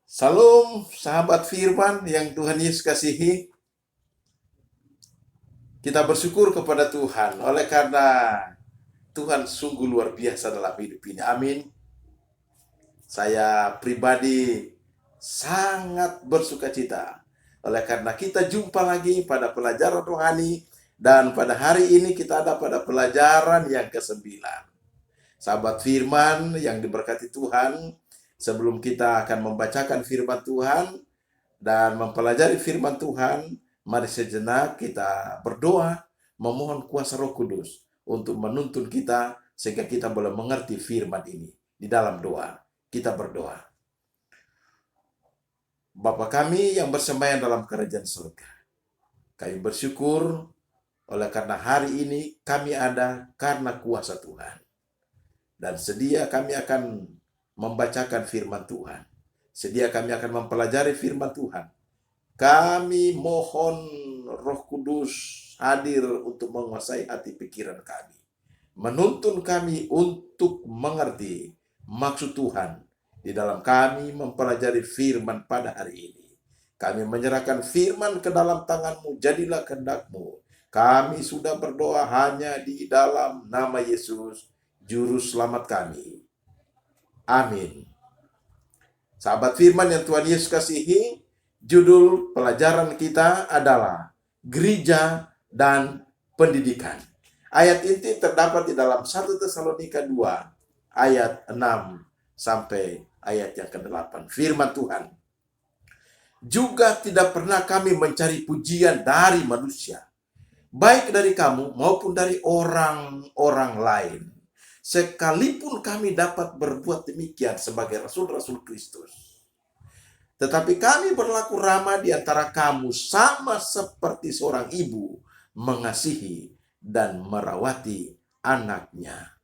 Salam sahabat firman yang Tuhan Yesus kasihi. Kita bersyukur kepada Tuhan oleh karena Tuhan sungguh luar biasa dalam hidup ini. Amin. Saya pribadi sangat bersuka cita oleh karena kita jumpa lagi pada pelajaran rohani, dan pada hari ini kita ada pada pelajaran yang ke-9. Sahabat firman yang diberkati Tuhan, sebelum kita akan membacakan firman Tuhan dan mempelajari firman Tuhan, mari sejenak kita berdoa, memohon kuasa Roh Kudus untuk menuntun kita sehingga kita boleh mengerti firman ini. Di dalam doa, kita berdoa. Bapa kami yang bersembahyang dalam kerajaan surga, kami bersyukur oleh karena hari ini kami ada karena kuasa Tuhan. Dan sedia kami akan membacakan firman Tuhan. Sedia kami akan mempelajari firman Tuhan. Kami mohon Roh Kudus hadir untuk menguasai hati pikiran kami, menuntun kami untuk mengerti maksud Tuhan di dalam kami mempelajari firman pada hari ini. Kami menyerahkan firman ke dalam tangan-Mu, jadilah kehendak-Mu. Kami sudah berdoa hanya di dalam nama Yesus, Juru Selamat kami. Amin. Sahabat firman yang Tuhan Yesus kasihi, judul pelajaran kita adalah Gereja dan Pendidikan. Ayat inti terdapat di dalam 1 Tesalonika 2 ayat 6 sampai ayat yang ke-8. Firman Tuhan, juga tidak pernah kami mencari pujian dari manusia, baik dari kamu maupun dari orang-orang lain, sekalipun kami dapat berbuat demikian sebagai rasul-rasul Kristus. Tetapi kami berlaku ramah di antara kamu sama seperti seorang ibu mengasihi dan merawati anaknya.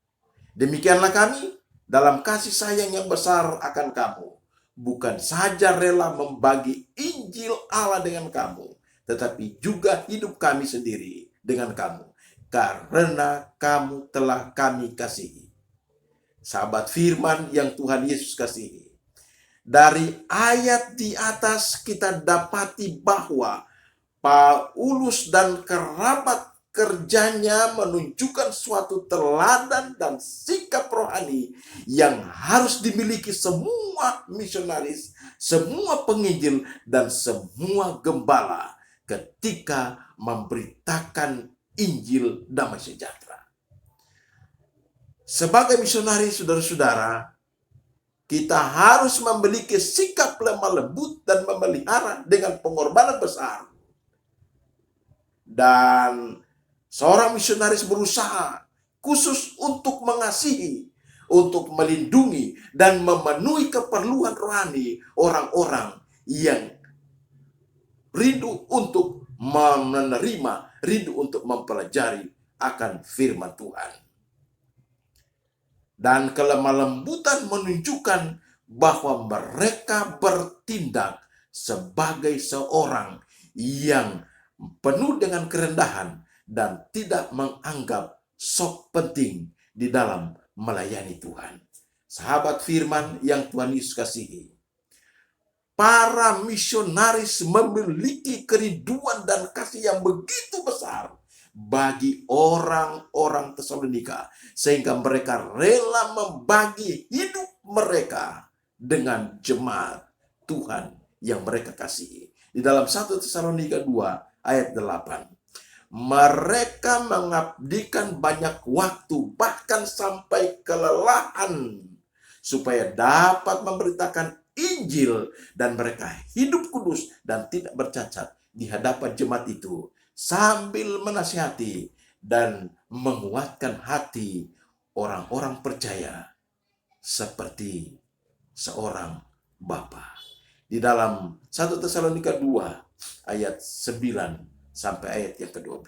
Demikianlah kami dalam kasih sayang yang besar akan kamu. Bukan saja rela membagi Injil Allah dengan kamu, tetapi juga hidup kami sendiri dengan kamu, karena kamu telah kami kasihi. Sahabat firman yang Tuhan Yesus kasihi, dari ayat di atas kita dapati bahwa Paulus dan kerabat kerjanya menunjukkan suatu teladan dan sikap rohani yang harus dimiliki semua misionaris, semua penginjil, dan semua gembala ketika memberitakan Injil damai sejahtera. Sebagai misionaris, saudara-saudara, kita harus memiliki sikap lemah lembut dan memelihara dengan pengorbanan besar. Dan seorang misionaris berusaha khusus untuk mengasihi, untuk melindungi dan memenuhi keperluan rohani orang-orang yang rindu untuk menerima, rindu untuk mempelajari akan firman Tuhan. Dan kelemah lembutan menunjukkan bahwa mereka bertindak sebagai seorang yang penuh dengan kerendahan dan tidak menganggap sok penting di dalam melayani Tuhan. Sahabat firman yang Tuhan Yesus kasihi, para misionaris memiliki kerinduan dan kasih yang begitu besar bagi orang-orang Tesalonika, sehingga mereka rela membagi hidup mereka dengan jemaat Tuhan yang mereka kasihi. Di dalam 1 Tesalonika 2 ayat 8, mereka mengabdikan banyak waktu, bahkan sampai kelelahan, supaya dapat memberitakan Injil, dan mereka hidup kudus dan tidak bercacat di hadapan jemaat itu, sambil menasihati dan menguatkan hati orang-orang percaya seperti seorang bapa. Di dalam 1 Tesalonika 2 ayat 9 sampai ayat yang ke-12.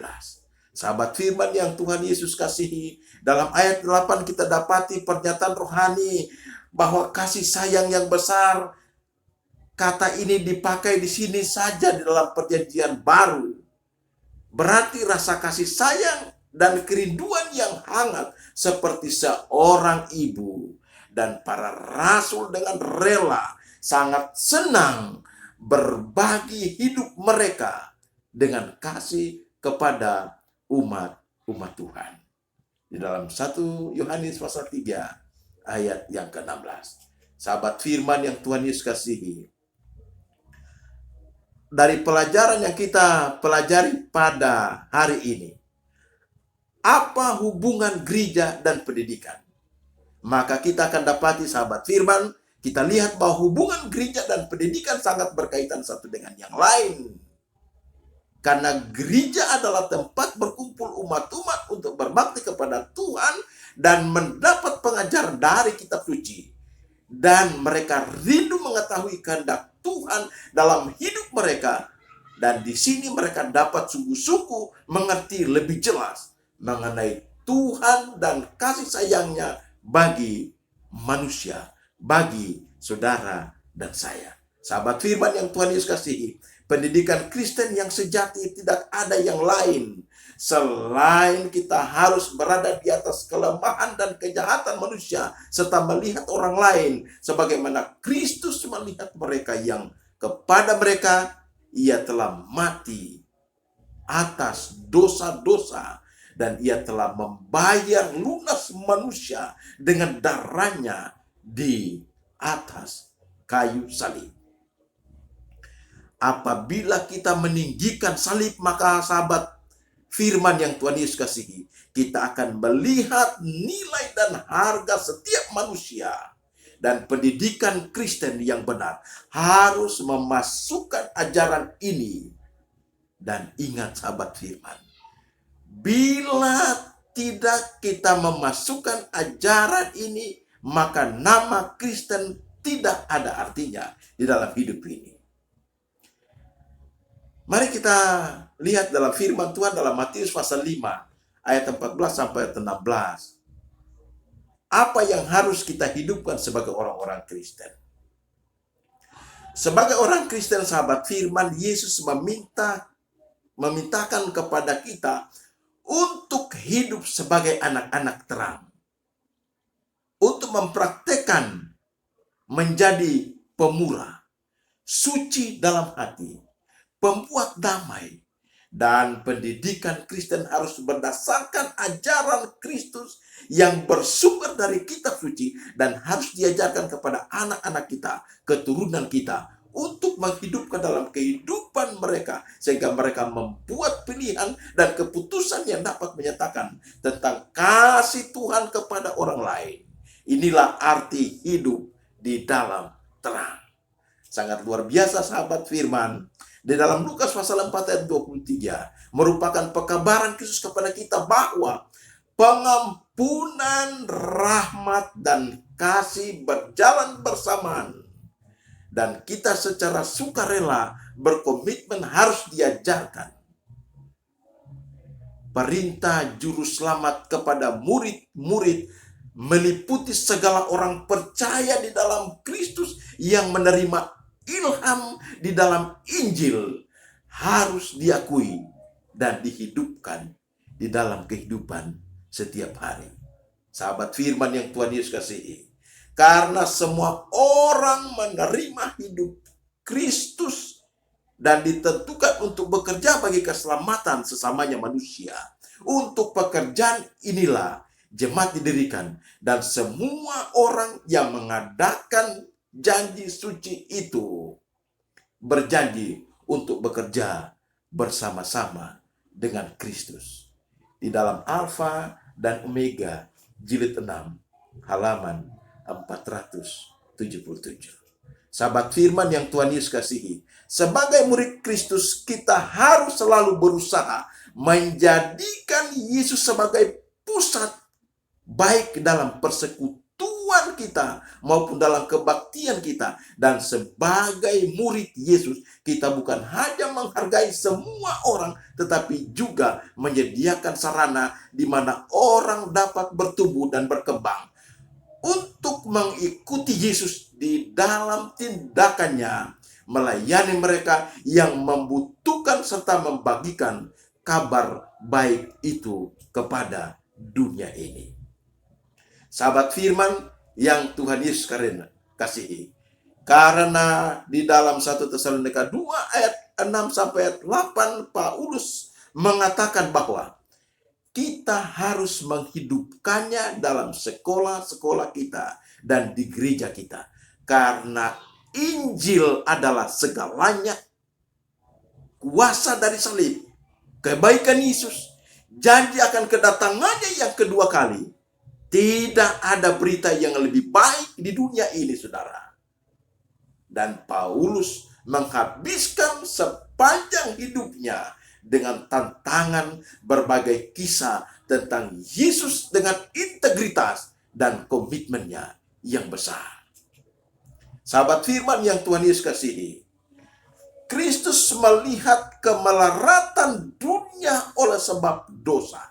Sahabat firman yang Tuhan Yesus kasihi, dalam ayat 8 kita dapati pernyataan rohani bahwa kasih sayang yang besar. Kata ini dipakai di sini saja di dalam perjanjian baru. Berarti rasa kasih sayang dan kerinduan yang hangat seperti seorang ibu, dan para rasul dengan rela sangat senang berbagi hidup mereka dengan kasih kepada umat Tuhan. Di dalam 1 Yohanes pasal 3 ayat yang ke-16. Sahabat firman yang Tuhan Yesus kasihi, dari pelajaran yang kita pelajari pada hari ini, apa hubungan gereja dan pendidikan? Maka kita akan dapati, sahabat firman, kita lihat bahwa hubungan gereja dan pendidikan sangat berkaitan satu dengan yang lain. Karena gereja adalah tempat berkumpul umat-umat untuk berbakti kepada Tuhan dan mendapat pengajaran dari kitab suci. Dan mereka rindu mengetahui kehendak Tuhan dalam hidup mereka. Dan di sini mereka dapat sungguh-sungguh mengerti lebih jelas mengenai Tuhan dan kasih sayangnya bagi manusia, bagi saudara dan saya. Sahabat firman yang Tuhan Yesus kasihi, pendidikan Kristen yang sejati tidak ada yang lain selain kita harus berada di atas kelemahan dan kejahatan manusia, serta melihat orang lain sebagaimana Kristus melihat mereka, yang kepada mereka ia telah mati atas dosa-dosa, dan ia telah membayar lunas manusia dengan darahnya di atas kayu salib. Apabila kita meninggikan salib, maka sahabat firman yang Tuhan Yesus kasihi, kita akan melihat nilai dan harga setiap manusia. Dan pendidikan Kristen yang benar harus memasukkan ajaran ini. Dan ingat sahabat firman, bila tidak kita memasukkan ajaran ini, maka nama Kristen tidak ada artinya di dalam hidup ini. Mari kita lihat dalam firman Tuhan dalam Matius pasal 5 ayat 14 sampai 16. Apa yang harus kita hidupkan sebagai orang-orang Kristen? Sebagai orang Kristen, sahabat firman, Yesus memintakan kepada kita untuk hidup sebagai anak-anak terang. Untuk mempraktekkan menjadi pemurah, suci dalam hati, pembuat damai. Dan pendidikan Kristen harus berdasarkan ajaran Kristus yang bersumber dari kitab suci, dan harus diajarkan kepada anak-anak kita, keturunan kita, untuk menghidupkan dalam kehidupan mereka, sehingga mereka membuat pilihan dan keputusan yang dapat menyatakan tentang kasih Tuhan kepada orang lain. Inilah arti hidup di dalam terang. Sangat luar biasa sahabat firman. Di dalam Lukas pasal 4 ayat 23 merupakan pekabaran Kristus kepada kita bahwa pengampunan, rahmat, dan kasih berjalan bersamaan. Dan kita secara sukarela berkomitmen harus diajarkan. Perintah juru selamat kepada murid-murid meliputi segala orang percaya di dalam Kristus yang menerima ilham di dalam Injil, harus diakui dan dihidupkan di dalam kehidupan setiap hari. Sahabat firman yang Tuhan Yesus kasihi, karena semua orang menerima hidup Kristus dan ditentukan untuk bekerja bagi keselamatan sesamanya manusia. Untuk pekerjaan inilah jemaat didirikan, dan semua orang yang mengadakan janji suci itu berjanji untuk bekerja bersama-sama dengan Kristus. Di dalam Alfa dan Omega jilid 6 halaman 477. Sahabat firman yang Tuhan Yesus kasihi, sebagai murid Kristus kita harus selalu berusaha menjadikan Yesus sebagai pusat, baik dalam persekutuan kita maupun dalam kebaktian kita. Dan sebagai murid Yesus, kita bukan hanya menghargai semua orang, tetapi juga menyediakan sarana di mana orang dapat bertumbuh dan berkembang untuk mengikuti Yesus di dalam tindakannya, melayani mereka yang membutuhkan serta membagikan kabar baik itu kepada dunia ini. Sahabat firman yang Tuhan Yesus kasihi, Karena di dalam 1 Tesalonika 2 ayat 6 sampai ayat 8 Paulus mengatakan bahwa kita harus menghidupkannya dalam sekolah-sekolah kita dan di gereja kita. Karena Injil adalah segalanya. Kuasa dari salib, kebaikan Yesus, janji akan kedatangannya yang kedua kali. Tidak ada berita yang lebih baik di dunia ini, saudara. Dan Paulus menghabiskan sepanjang hidupnya dengan tantangan berbagai kisah tentang Yesus dengan integritas dan komitmennya yang besar. Sahabat firman yang Tuhan Yesus kasihi, Kristus melihat kemelaratan dunia oleh sebab dosa.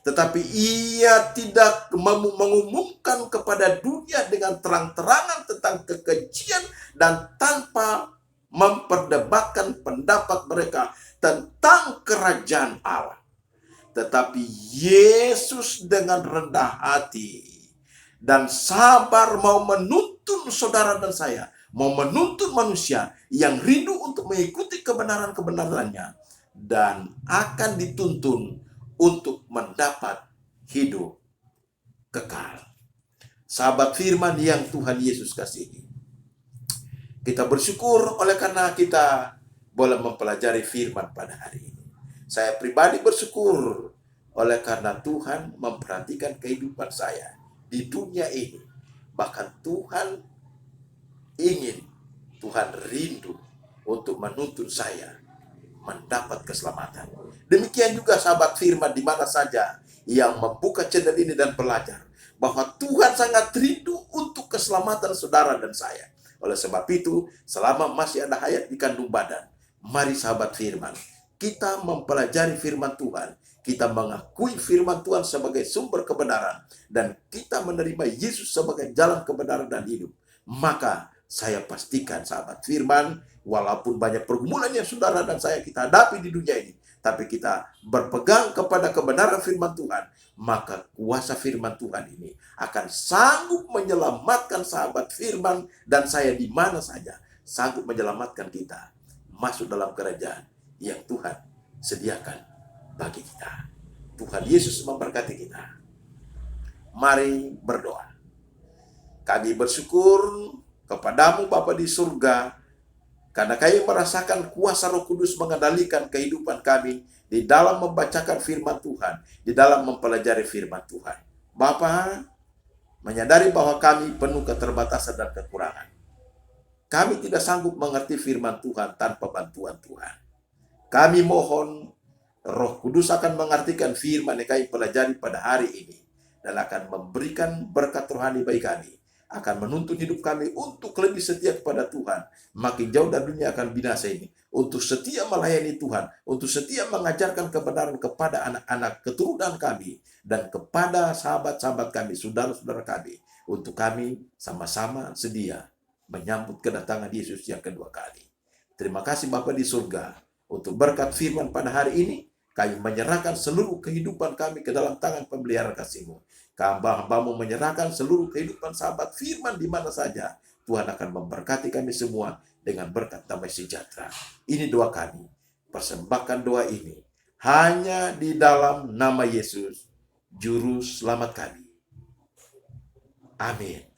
Tetapi ia tidak mengumumkan kepada dunia dengan terang-terangan tentang kekejian dan tanpa memperdebatkan pendapat mereka tentang kerajaan Allah. Tetapi Yesus dengan rendah hati dan sabar mau menuntun saudara dan saya, mau menuntun manusia yang rindu untuk mengikuti kebenaran-kebenarannya dan akan dituntun untuk mendapat hidup kekal. Sahabat firman yang Tuhan Yesus kasihi, kita bersyukur oleh karena kita boleh mempelajari firman pada hari ini. Saya pribadi bersyukur oleh karena Tuhan memperhatikan kehidupan saya di dunia ini. Bahkan Tuhan ingin, Tuhan rindu untuk menuntun saya mendapat keselamatan. Demikian juga sahabat firman di mana saja yang membuka channel ini dan belajar bahwa Tuhan sangat rindu untuk keselamatan saudara dan saya. Oleh sebab itu, selama masih ada hayat di kandung badan, mari sahabat firman, kita mempelajari firman Tuhan, kita mengakui firman Tuhan sebagai sumber kebenaran, dan kita menerima Yesus sebagai jalan kebenaran dan hidup. Maka saya pastikan sahabat firman, walaupun banyak pergumulan yang saudara dan saya kita hadapi di dunia ini, tapi kita berpegang kepada kebenaran firman Tuhan, maka kuasa firman Tuhan ini akan sanggup menyelamatkan sahabat firman dan saya di mana saja, sanggup menyelamatkan kita masuk dalam kerajaan yang Tuhan sediakan bagi kita. Tuhan Yesus memberkati kita. Mari berdoa. Kami bersyukur kepadamu Bapa di surga, karena kami merasakan kuasa Roh Kudus mengendalikan kehidupan kami di dalam membacakan firman Tuhan, di dalam mempelajari firman Tuhan. Bapa, menyadari bahwa kami penuh keterbatasan dan kekurangan. Kami tidak sanggup mengerti firman Tuhan tanpa bantuan Tuhan. Kami mohon Roh Kudus akan mengartikan firman yang kami pelajari pada hari ini dan akan memberikan berkat rohani bagi kami, akan menuntun hidup kami untuk lebih setia kepada Tuhan. Makin jauh dari dunia akan binasa ini, untuk setia melayani Tuhan, untuk setia mengajarkan kebenaran kepada anak-anak keturunan kami, dan kepada sahabat-sahabat kami, saudara-saudara kami, untuk kami sama-sama sedia menyambut kedatangan Yesus yang kedua kali. Terima kasih Bapa di surga, untuk berkat firman pada hari ini, kami menyerahkan seluruh kehidupan kami ke dalam tangan pemeliharaan kasih-Mu. Hamba-Hamba-Mu menyerahkan seluruh kehidupan sahabat firman di mana saja. Tuhan akan memberkati kami semua dengan berkat damai sejahtera. Ini doa kami. Persembahkan doa ini hanya di dalam nama Yesus, Juru Selamat kami. Amin.